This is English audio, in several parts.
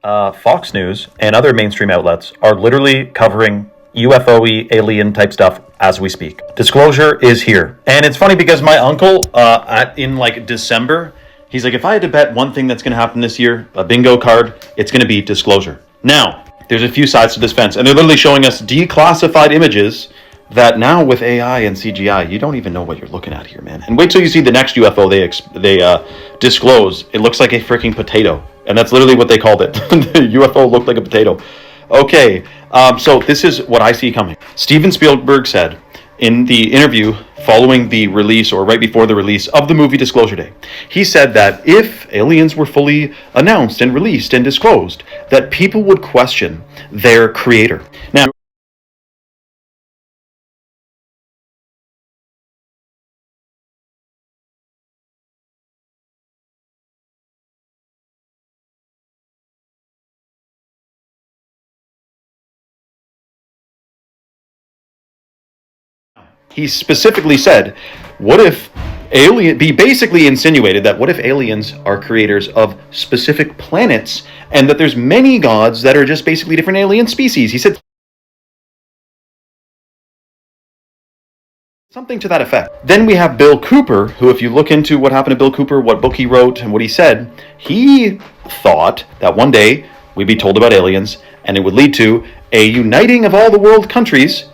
Fox News and other mainstream outlets are literally covering UFO-y, alien type stuff as we speak. Disclosure is here. And it's funny because my uncle, in like December, he's like, if I had to bet one thing that's going to happen this year, a bingo card, it's going to be disclosure. Now, there's a few sides to this fence, and they're literally showing us declassified images that now with AI and CGI, you don't even know what you're looking at here, man. And wait till you see the next UFO they disclose. It looks like a freaking potato. And that's literally what they called it. The UFO looked like a potato. Okay, so this is what I see coming. Steven Spielberg said in the interview following the release, or right before the release of the movie Disclosure Day, he said that if aliens were fully announced and released and disclosed, that people would question their creator. Now, he specifically said, what if he basically insinuated that what if aliens are creators of specific planets and that there's many gods that are just basically different alien species. He said something to that effect. Then we have Bill Cooper, who, if you look into what happened to Bill Cooper, what book he wrote and what he said, he thought that one day we'd be told about aliens and it would lead to a uniting of all the world countries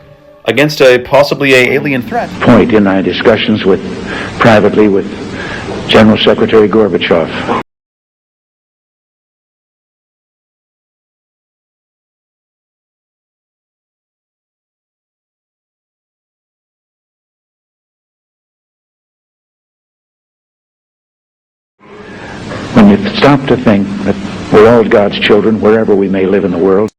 against possibly a alien threat. Point in our discussions privately with General Secretary Gorbachev. When you stop to think that we're all God's children wherever we may live in the world,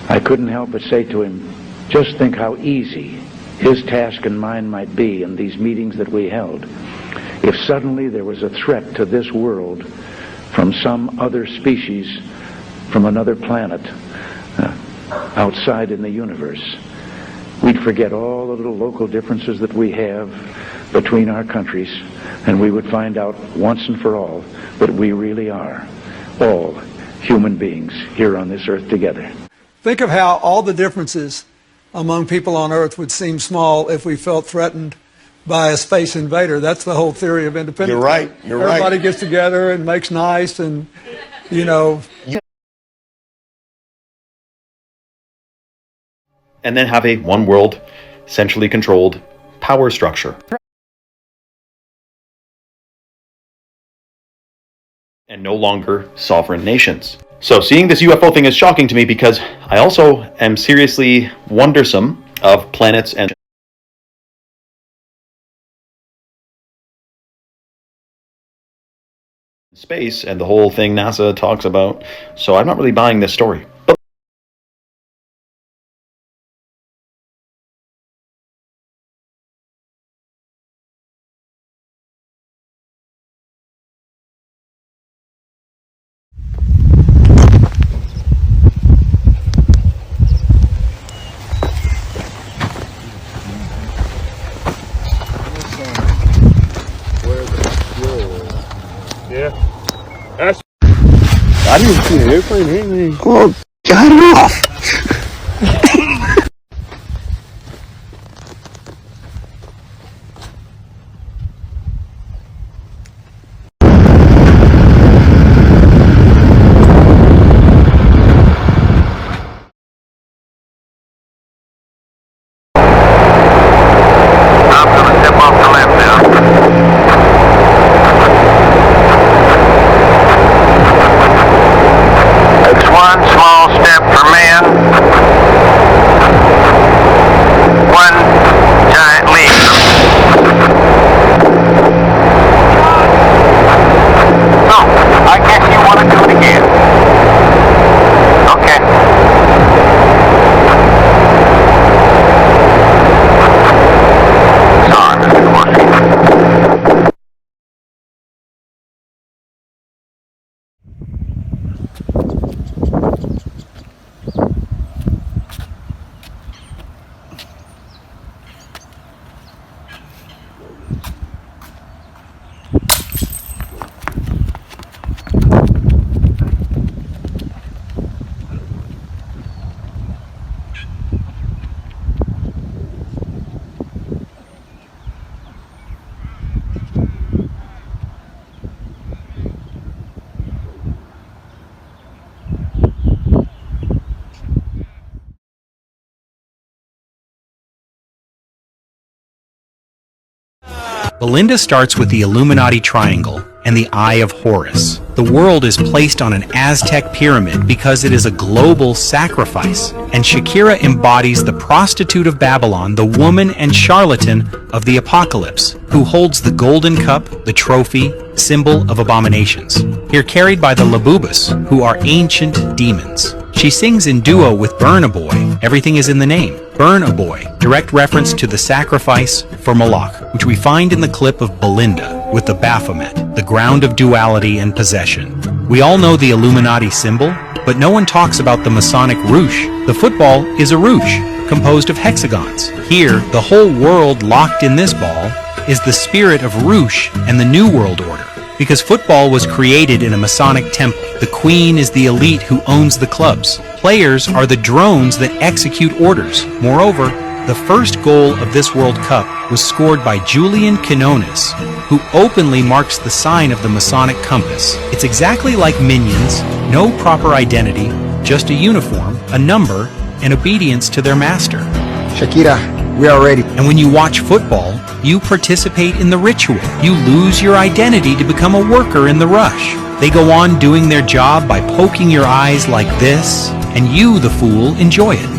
I couldn't help but say to him, just think how easy his task and mine might be in these meetings that we held if suddenly there was a threat to this world from some other species, from another planet, outside in the universe. We'd forget all the little local differences that we have between our countries, and we would find out once and for all that we really are all human beings here on this earth together. Think of how all the differences among people on Earth would seem small if we felt threatened by a space invader. That's the whole theory of independence. You're right. Everybody gets together and makes nice and, you know. And then have a one world, centrally controlled power structure. And no longer sovereign nations. So seeing this UFO thing is shocking to me because I also am seriously wondersome of planets and space and the whole thing NASA talks about. So I'm not really buying this story. I didn't see an airplane hitting me. Oh, got it off. One small step for man, Belinda starts with the Illuminati Triangle and the Eye of Horus. The world is placed on an Aztec pyramid because it is a global sacrifice, and Shakira embodies the prostitute of Babylon, the woman and charlatan of the apocalypse, who holds the golden cup, the trophy, symbol of abominations. Here carried by the Labubus, who are ancient demons. She sings in duo with Burn a Boy. Everything is in the name. Burn a Boy, direct reference to the sacrifice for Moloch, which we find in the clip of Belinda with the Baphomet, the ground of duality and possession. We all know the Illuminati symbol, but no one talks about the Masonic ruche. The football is a ruche, composed of hexagons. Here, the whole world locked in this ball is the spirit of ruche and the New World Order. Because football was created in a Masonic temple, the queen is the elite who owns the clubs. Players are the drones that execute orders. Moreover, the first goal of this World Cup was scored by Julian Quinones, who openly marks the sign of the Masonic compass. It's exactly like Minions, no proper identity, just a uniform, a number, and obedience to their master. Shakira, we are ready. And when you watch football, you participate in the ritual. You lose your identity to become a worker in the rush. They go on doing their job by poking your eyes like this, and you, the fool, enjoy it.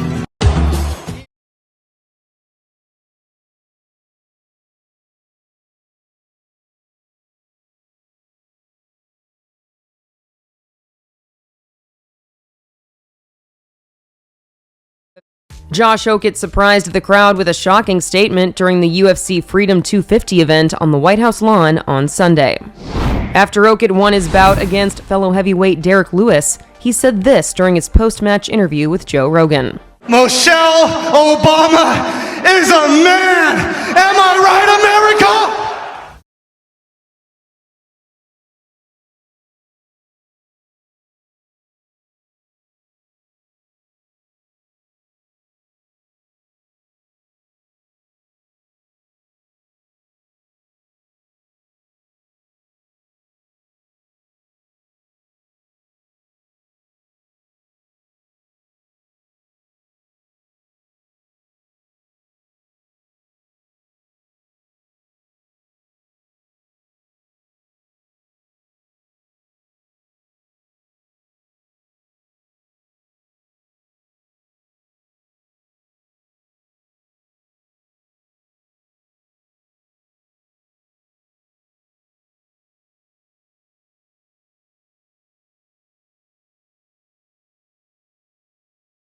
Josh Okit surprised the crowd with a shocking statement during the UFC Freedom 250 event on the White House lawn on Sunday. After Okit won his bout against fellow heavyweight Derek Lewis, he said this during his post-match interview with Joe Rogan. Michelle Obama is a man! Am I right, America?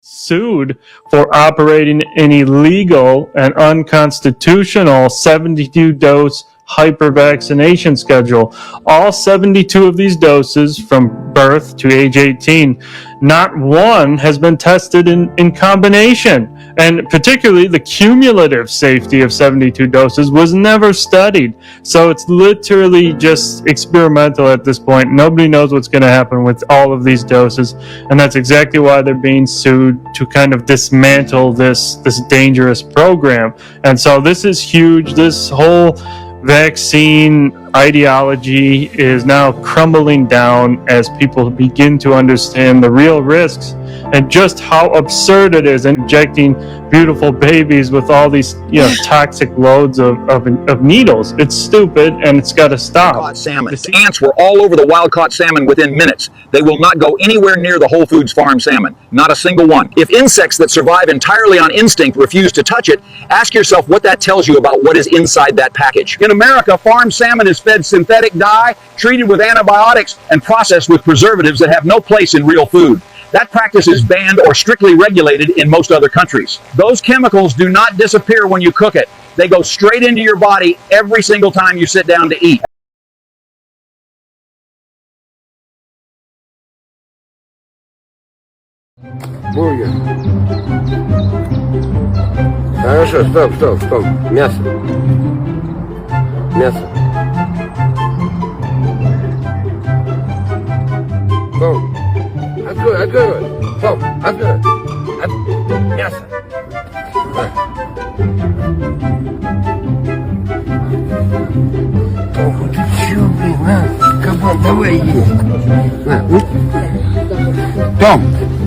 Sued for operating an illegal and unconstitutional 72-dose hypervaccination schedule. All 72 of these doses from birth to age 18, not one has been tested in combination. And particularly the cumulative safety of 72 doses was never studied. So it's literally just experimental at this point. Nobody knows what's going to happen with all of these doses. And that's exactly why they're being sued, to kind of dismantle this dangerous program. And so this is huge. This whole vaccine ideology is now crumbling down as people begin to understand the real risks and just how absurd it is injecting beautiful babies with all these toxic loads of needles. It's stupid and it's got to stop. Caught salmon. Ants were all over the wild-caught salmon within minutes. They will not go anywhere near the Whole Foods farm salmon. Not a single one. If insects that survive entirely on instinct refuse to touch it, ask yourself what that tells you about what is inside that package. In America, farm salmon is fed synthetic dye, treated with antibiotics, and processed with preservatives that have no place in real food. That practice is banned or strictly regulated in most other countries. Those chemicals do not disappear when you cook it. They go straight into your body every single time you sit down to eat. Бургер. Хорошо, стоп. Мясо. Том, открой. Том, открой. Мясо. Том, ты чё, блин, на, кабан, давай есть. На, Том,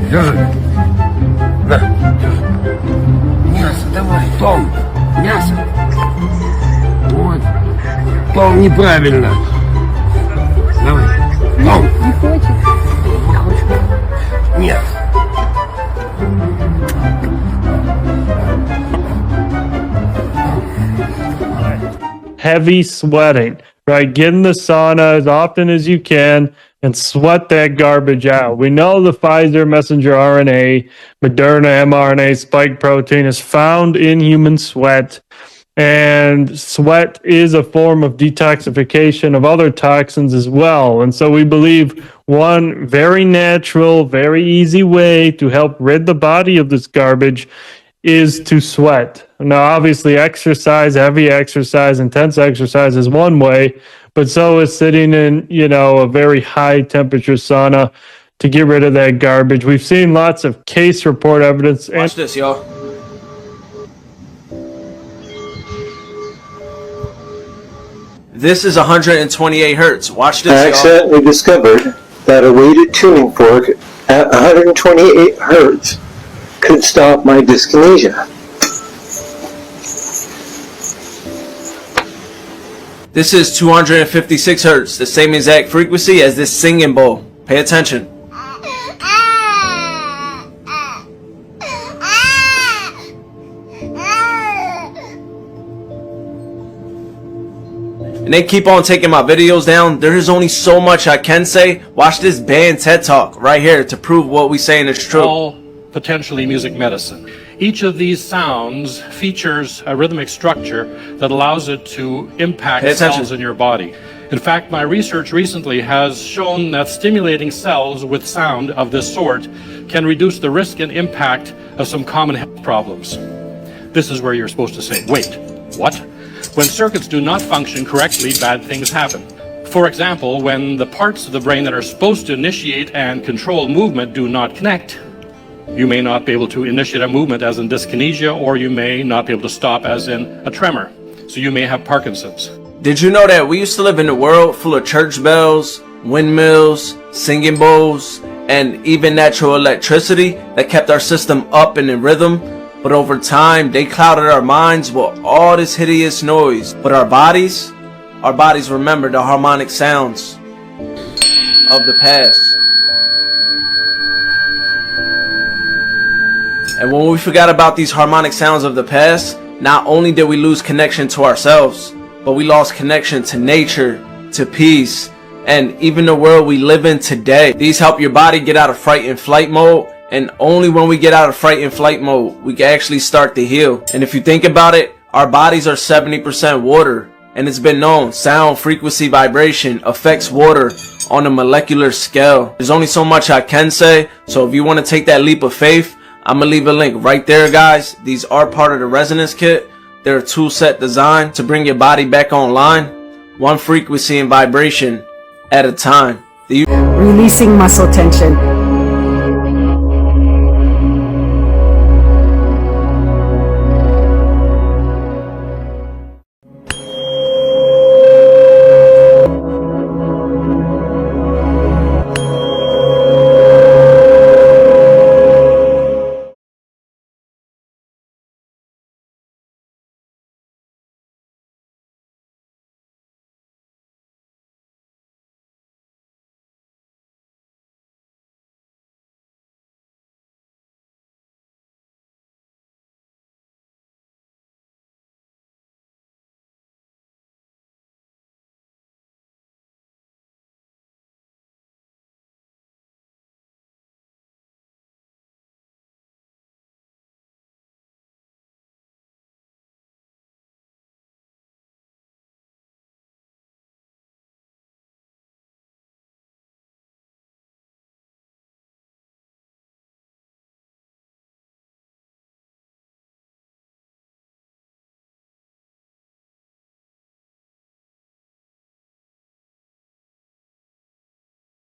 держи. На, держи. Мясо, давай, Том, мясо. Вот. Том, неправильно. Давай. Том. Не хочет. Нет. Heavy sweating, right? Get in the sauna as often as you can and sweat that garbage out. We know the Pfizer messenger RNA, Moderna mRNA, spike protein is found in human sweat. And sweat is a form of detoxification of other toxins as well. And so we believe one very natural, very easy way to help rid the body of this garbage is to sweat. Now, obviously, exercise, heavy exercise, intense exercise is one way, but so is sitting in, a very high temperature sauna to get rid of that garbage. We've seen lots of case report evidence. Watch this, y'all. This is 128 hertz. Watch this, I accidentally discovered that a weighted tuning fork at 128 hertz could stop my dyskinesia. This is 256 hertz, the same exact frequency as this singing bowl. Pay attention. And they keep on taking my videos down. There is only so much I can say. Watch this band TED Talk right here to prove what we saying is true. All potentially music medicine. Each of these sounds features a rhythmic structure that allows it to impact cells in your body. In fact, my research recently has shown that stimulating cells with sound of this sort can reduce the risk and impact of some common health problems. This is where you're supposed to say, wait, what? When circuits do not function correctly, bad things happen. For example, when the parts of the brain that are supposed to initiate and control movement do not connect, you may not be able to initiate a movement as in dyskinesia, or you may not be able to stop as in a tremor. So you may have Parkinson's. Did you know that we used to live in a world full of church bells, windmills, singing bowls, and even natural electricity that kept our system up and in rhythm? But over time, they clouded our minds with all this hideous noise. But our bodies remember the harmonic sounds of the past. And when we forgot about these harmonic sounds of the past, not only did we lose connection to ourselves, but we lost connection to nature, to peace, and even the world we live in today. These help your body get out of fight and flight mode, and only when we get out of fight and flight mode, we can actually start to heal. And if you think about it, our bodies are 70% water, and it's been known sound, frequency, vibration affects water on a molecular scale. There's only so much I can say, so if you want to take that leap of faith, I'm gonna leave a link right there, guys. These are part of the resonance kit. They're a tool set designed to bring your body back online, one frequency and vibration at a time. Releasing muscle tension,